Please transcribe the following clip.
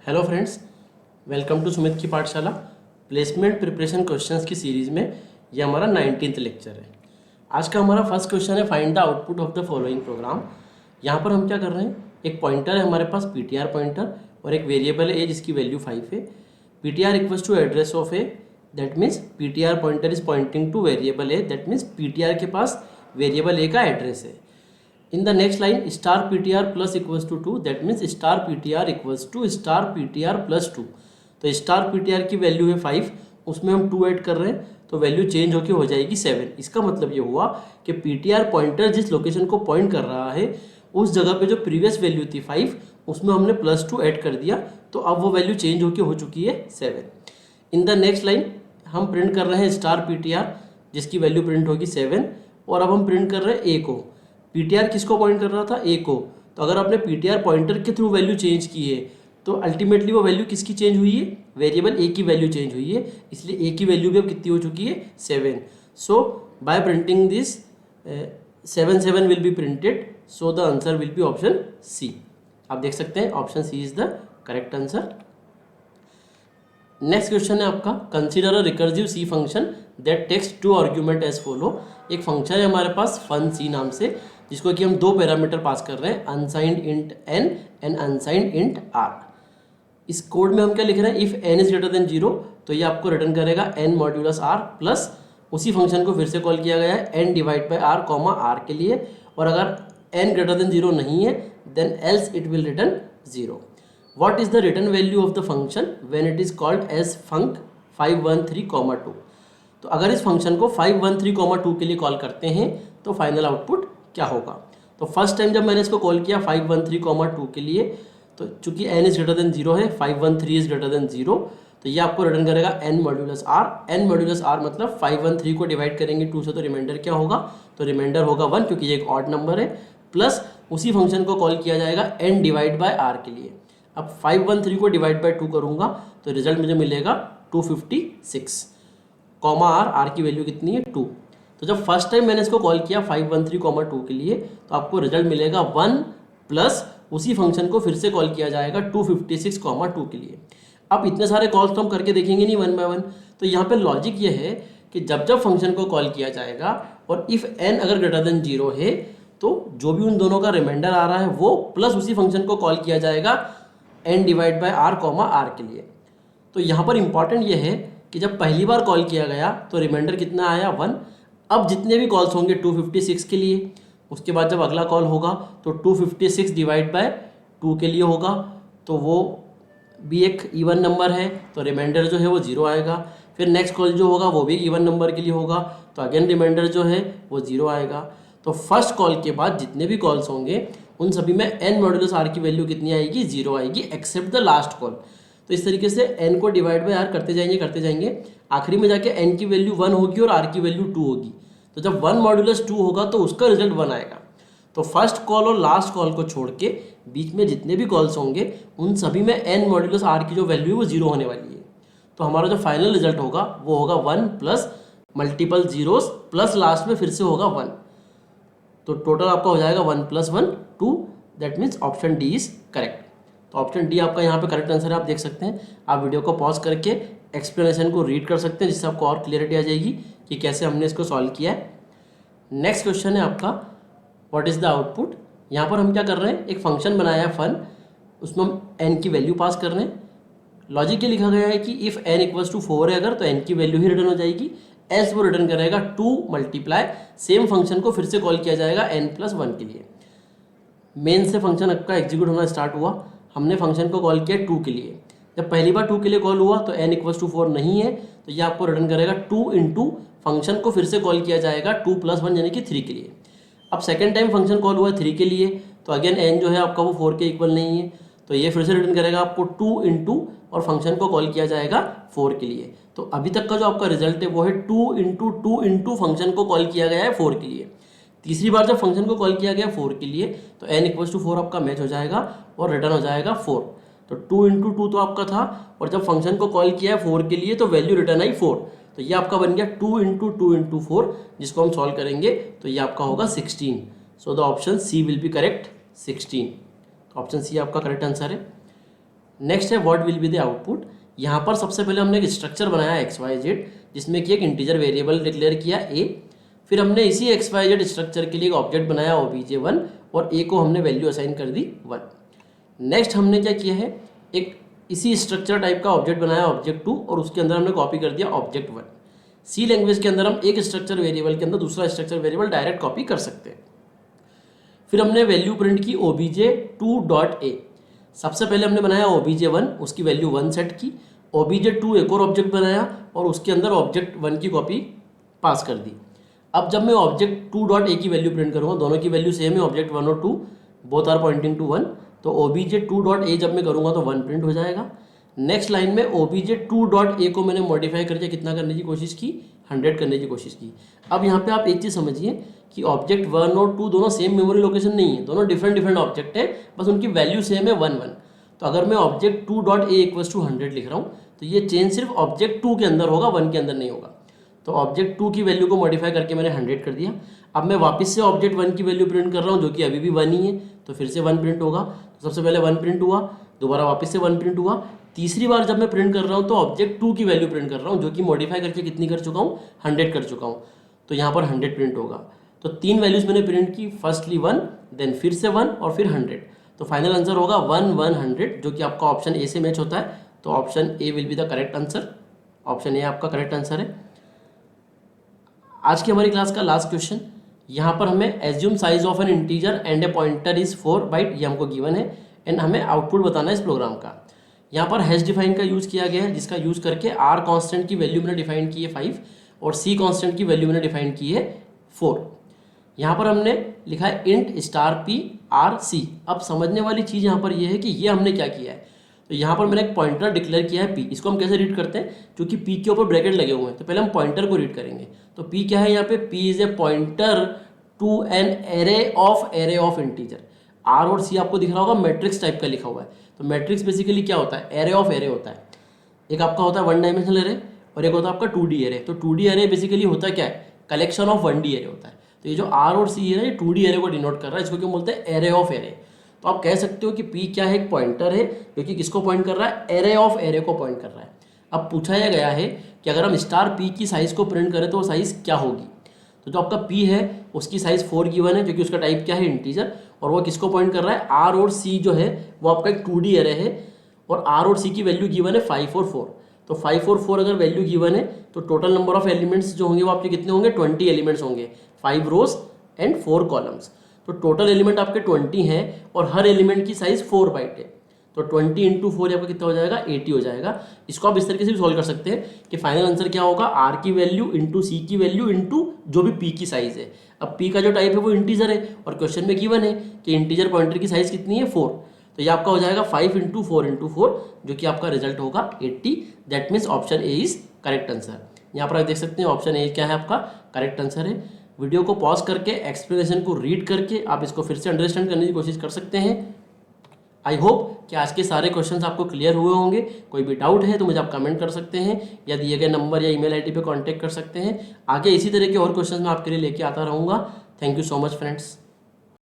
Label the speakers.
Speaker 1: Hello friends, welcome to Sumit की पाठशाला। Placement preparation questions की सीरीज़ में ये हमारा 19th लेक्चर है। आज का हमारा फर्स्ट क्वेश्चन है find the output of the following program. यहाँ पर हम क्या कर रहे हैं, एक पॉइंटर है हमारे पास पीटीआर पॉइंटर और एक वेरिएबल है जिसकी वैल्यू 5 है। PTR equals to address of A, that means PTR pointer is pointing to variable A, that means PTR के पास वेरिएबल ए का एड्रेस है। In the next line star ptr plus equals to 2, that means star ptr equals to star ptr plus 2। तो star ptr की value है 5, उसमें हम 2 add कर रहे हैं तो वैल्यू चेंज होकर हो जाएगी 7। इसका मतलब ये हुआ कि ptr पॉइंटर जिस लोकेशन को पॉइंट कर रहा है उस जगह पे जो प्रीवियस वैल्यू थी 5 उसमें हमने +2 ऐड कर दिया, तो अब वो वैल्यू चेंज होकर हो चुकी है 7। इन द नेक्स्ट लाइन हम प्रिंट कर रहे हैं स्टार ptr जिसकी वैल्यू प्रिंट होगी 7, और अब हम प्रिंट कर रहे हैं ए को। पीटीआर किसको पॉइंट कर रहा था, ए को। तो अगर आपने पीटीआर पॉइंटर के थ्रू वैल्यू चेंज की है तो अल्टीमेटली वो वैल्यू किसकी चेंज हुई है, वेरिएबल ए की वैल्यू चेंज हुई है, इसलिए ए की वैल्यू भी अब कितनी हो चुकी है 7। So by printing this 7 will be printed, so the answer will be option C. आप देख सकते हैं option C is the correct answer. Next question है आपका, consider a recursive C function that takes 2 argument as follow. एक function है हमारे पास fun सी नाम से, जिसको कि हम 2 पैरामीटर पास कर रहे हैं, unsigned int n and unsigned int r। इस कोड में हम क्या लिख रहे हैं, if n is greater than 0 तो ये आपको रिटर्न करेगा n मॉड्यूलस r, प्लस उसी फंक्शन को फिर से कॉल किया गया है n divide by r comma r के लिए, और अगर n ग्रेटर देन 0 नहीं है then else it will return 0। What is the return value of the function when it is called as func 513,2। तो अगर इस फंक्शन को 513,2 के लिए कॉल करते हैं तो फाइनल आउटपुट क्या होगा। तो फर्स्ट टाइम जब मैंने इसको कॉल किया 513,2 के लिए, तो चूंकि n इज ग्रेटर देन 0 है, 513 इज ग्रेटर देन 0, तो ये आपको रिटर्न करेगा n modulus r। n modulus r मतलब 513 को डिवाइड करेंगे 2 से तो रिमाइंडर क्या होगा, तो रिमाइंडर होगा 1, क्योंकि ये एक ऑड नंबर है, प्लस उसी फंक्शन को कॉल किया जाएगा n डिवाइड बाय r के लिए। अब 513 को डिवाइड बाय 2 करूंगा तो रिजल्ट मुझे मिलेगा 256, कॉमा r की वैल्यू कितनी है 2। तो जब फर्स्ट टाइम मैंने इसको कॉल किया 513,2 के लिए तो आपको रिजल्ट मिलेगा 1, प्लस उसी फंक्शन को फिर से कॉल किया जाएगा 256,2 के लिए। अब इतने सारे कॉल्स तो हम करके देखेंगे नहीं 1 बाय 1, तो यहाँ पे लॉजिक ये है कि जब जब फंक्शन को कॉल किया जाएगा और इफ़ n अगर ग्रेटर देन 0 है तो जो भी उन दोनों का रिमाइंडर आ रहा है वो प्लस उसी फंक्शन को कॉल किया जाएगा n divide by r comma r के लिए। तो यहाँ पर इंपॉर्टेंट ये है कि जब पहली बार कॉल किया गया तो रिमाइंडर कितना आया 1। अब जितने भी कॉल्स होंगे 256 के लिए, उसके बाद जब अगला कॉल होगा तो 256 डिवाइड बाय 2 के लिए होगा, तो वो भी एक इवन नंबर है तो रिमाइंडर जो है वो 0 आएगा। फिर नेक्स्ट कॉल जो होगा वो भी इवन नंबर के लिए होगा तो अगेन रिमाइंडर जो है वो 0 आएगा। तो फर्स्ट कॉल के बाद जितने भी कॉल्स होंगे उन सभी में n मॉड्यूलस r की वैल्यू कितनी आएगी, 0 आएगी, एक्सेप्ट द लास्ट कॉल। तो इस तरीके से n को डिवाइड बाय r करते जाएंगे, आखिरी में जाके n की वैल्यू 1 होगी और r की वैल्यू 2 होगी। तो जब 1 मॉड्यूलस 2 होगा तो उसका रिजल्ट 1 आएगा। तो फर्स्ट कॉल और लास्ट कॉल को छोड़ के बीच में जितने भी कॉल्स होंगे उन सभी में n मॉड्यूलस r की जो वैल्यू है वो 0 होने वाली है। तो हमारा जो फाइनल रिजल्ट होगा वो होगा 1 plus multiple zeros plus last में फिर से होगा 1, तो टोटल आपका हो जाएगा 1 + 1 2, that means option D is correct. तो ऑप्शन डी आपका यहाँ पे करेक्ट आंसर है। आप देख सकते हैं, आप वीडियो को पॉज करके एक्सप्लेनेशन को रीड कर सकते हैं जिससे आपको और क्लियरिटी आ जाएगी कि कैसे हमने इसको सॉल्व किया है। नेक्स्ट क्वेश्चन है आपका, व्हाट इज़ द आउटपुट। यहाँ पर हम क्या कर रहे हैं, एक फंक्शन बनाया है फन, उसमें हम n की वैल्यू पास कर रहे हैं। लॉजिक ये लिखा गया है कि इफ़ n = 4 है अगर तो n की वैल्यू ही रिटर्न हो जाएगी, एल्स वो रिटर्न करेगा 2 मल्टीप्लाई सेम फंक्शन को फिर से कॉल किया जाएगा n + 1 के लिए। मेन से फंक्शन आपका एग्जीक्यूट होना स्टार्ट हुआ, हमने फंक्शन को कॉल किया 2 के लिए। जब पहली बार 2 के लिए कॉल हुआ तो n = 4 नहीं है तो ये आपको रिटर्न करेगा 2 × फंक्शन को फिर से कॉल किया जाएगा 2 + 1 यानी कि 3 के लिए। अब सेकेंड टाइम फंक्शन कॉल हुआ 3 के लिए तो अगेन n जो है आपका वो 4 के इक्वल नहीं है, तो ये फिर से रिटर्न करेगा आपको 2 × और फंक्शन को कॉल किया जाएगा 4 के लिए। तो अभी तक का जो आपका रिजल्ट है वो है 2 × 2 × फंक्शन को कॉल किया गया है 4 के लिए। तीसरी बार जब फंक्शन को कॉल किया गया 4 के लिए तो n = 4 आपका मैच हो जाएगा और रिटर्न हो जाएगा 4। तो 2 × 2 तो आपका था, और जब फंक्शन को कॉल किया है 4 के लिए तो वैल्यू रिटर्न आई 4, तो ये आपका बन गया 2 × 2 × 4, जिसको हम सॉल्व करेंगे तो ये आपका होगा 16। So the option C will be correct, 16। Option C आपका करेक्ट आंसर है। नेक्स्ट है what will be the output. यहाँ पर सबसे पहले हमने एक स्ट्रक्चर बनाया XYZ जिसमें कि एक इंटीजर वेरिएबल डिक्लेयर किया a, फिर हमने इसी XYZ स्ट्रक्चर के लिए एक ऑब्जेक्ट बनाया obj1 और a को हमने वैल्यू असाइन कर दी 1। नेक्स्ट हमने क्या किया है, एक इसी स्ट्रक्चर टाइप का ऑब्जेक्ट बनाया object2 और उसके अंदर हमने कॉपी कर दिया object1। सी लैंग्वेज के अंदर हम एक स्ट्रक्चर वेरिएबल के अंदर दूसरा स्ट्रक्चर वेरिएबल डायरेक्ट कॉपी कर सकते हैं। फिर हमने वैल्यू प्रिंट की obj2.a। सबसे पहले हमने बनाया obj1, उसकी वैल्यू 1 सेट की, obj2 एक और ऑब्जेक्ट बनाया और उसके अंदर object1 की कॉपी पास कर दी। अब जब मैं object2.a की वैल्यू प्रिंट करूँगा, दोनों की वैल्यू सेम है, object1 और 2 बोथ आर पॉइंटिंग टू 1, तो obj2.a जब मैं करूँगा तो 1 प्रिंट हो जाएगा। नेक्स्ट लाइन में obj2.a को मैंने मॉडिफाई करके कितना करने की कोशिश की, 100 करने की कोशिश की। अब यहाँ पे आप एक चीज़ समझिए कि object1 और 2 दोनों सेम मेमोरी लोकेशन नहीं है, दोनों डिफरेंट ऑब्जेक्ट है, बस उनकी वैल्यू सेम है 1 1। तो अगर मैं object2.a इक्वल्स टू 100 लिख रहा हूँ तो ये चेंज सिर्फ object2 के अंदर होगा, 1 के अंदर नहीं होगा। तो object2 की वैल्यू को मॉडिफाई करके मैंने 100 कर दिया। अब मैं वापस से object1 की वैल्यू प्रिंट कर रहा हूँ जो कि अभी भी 1 ही है, तो फिर से 1 प्रिंट होगा। तो सबसे पहले 1 प्रिंट हुआ, दोबारा वापस से 1 प्रिंट हुआ, तीसरी बार जब मैं प्रिंट कर रहा हूँ तो object2 की वैल्यू प्रिंट कर रहा हूँ जो कि मॉडिफाई करके कितनी कर चुका हूँ, 100 कर चुका हूँ। तो यहाँ पर 100 प्रिंट होगा। तो 3 वैल्यूज मैंने प्रिंट की, फर्स्टली 1, देन फिर से 1 और फिर 100। तो फाइनल आंसर होगा 1 1 100 जो कि आपका ऑप्शन ए से मैच होता है। तो option A will be the correct answer. Option A आपका करेक्ट आंसर है। आज की हमारी क्लास का लास्ट क्वेश्चन, यहाँ पर हमें assume size of an integer and a pointer is 4 byte, ये हमको गिवन है एंड हमें आउटपुट बताना है इस प्रोग्राम का। यहाँ पर हैश डिफाइन का यूज़ किया गया है जिसका यूज़ करके आर कांस्टेंट की वैल्यू मैंने डिफाइन की है 5 और सी कांस्टेंट की वैल्यू मैंने डिफाइन की है 4। यहाँ पर हमने लिखा है int star P R C. अब समझने वाली चीज़ यहाँ पर यह है कि ये हमने क्या किया है, तो यहाँ पर मैंने एक पॉइंटर डिक्लेयर किया है पी। इसको हम कैसे रीड करते हैं, क्योंकि पी के ऊपर ब्रैकेट लगे हुए हैं तो पहले हम पॉइंटर को रीड करेंगे। तो पी क्या है यहाँ पे, P is a pointer to an array of integer. R और सी आपको दिख रहा होगा मैट्रिक्स टाइप का लिखा हुआ है। तो मैट्रिक्स बेसिकली क्या होता है, एरे ऑफ एरे होता है। एक आपका होता है 1 डायमेंशनल एरे और एक होता है आपका 2D एरे। तो 2D एरे बेसिकली होता क्या है, कलेक्शन ऑफ 1D एरे होता है। तो ये जो आर और सी है ये 2D एरे को डिनोट कर रहा है, इसको क्यों बोलते हैं, एरे ऑफ एरे। तो आप कह सकते हो कि पी क्या है, एक पॉइंटर है जो कि किसको पॉइंट कर रहा है, एरे ऑफ एरे को पॉइंट कर रहा है। अब पूछा यह गया है कि अगर हम स्टार पी की साइज़ को प्रिंट करें तो वो साइज़ क्या होगी। तो जो आपका पी है उसकी साइज़ 4 गिवन है क्योंकि उसका टाइप क्या है, इंटीजर, और वो किसको पॉइंट कर रहा है, आर और सी जो है वो आपका एक 2D एरे है और आर और सी की वैल्यू गिवन है 5 और 4। तो 5 और 4 अगर वैल्यू गिवन है तो टोटल नंबर ऑफ एलिमेंट्स जो होंगे वो आपके कितने होंगे, 20 एलिमेंट्स होंगे, 5 रोज एंड 4 कॉलम्स। तो टोटल एलिमेंट आपके 20 हैं और हर एलिमेंट की साइज 4 बाइट है। तो 20 इंटू 4 आपका कितना हो जाएगा, 80 हो जाएगा। इसको आप इस तरीके से भी सॉल्व कर सकते हैं कि फाइनल आंसर क्या होगा, आर की वैल्यू इंटू सी की वैल्यू इंटू जो भी पी की साइज है। अब पी का जो टाइप है वो इंटीजर है और क्वेश्चन में गिवन है कि इंटीजर पॉइंटर की साइज कितनी है, 4। तो ये आपका हो जाएगा 5 इंटू 4 जो कि आपका रिजल्ट होगा 80। That means option A is correct answer. यहाँ पर आप देख सकते हैं ऑप्शन ए क्या है आपका करेक्ट आंसर है। वीडियो को पॉज करके एक्सप्लेनेशन को रीड करके आप इसको फिर से अंडरस्टैंड करने की कोशिश कर सकते हैं। आई होप कि आज के सारे क्वेश्चंस आपको क्लियर हुए होंगे। कोई भी डाउट है तो मुझे आप कमेंट कर सकते हैं या दिए गए नंबर या ईमेल आईडी पे कांटेक्ट कर सकते हैं। आगे इसी तरह के और क्वेश्चंस मैं आपके लिए लेके आता रहूँगा। Thank you so much friends.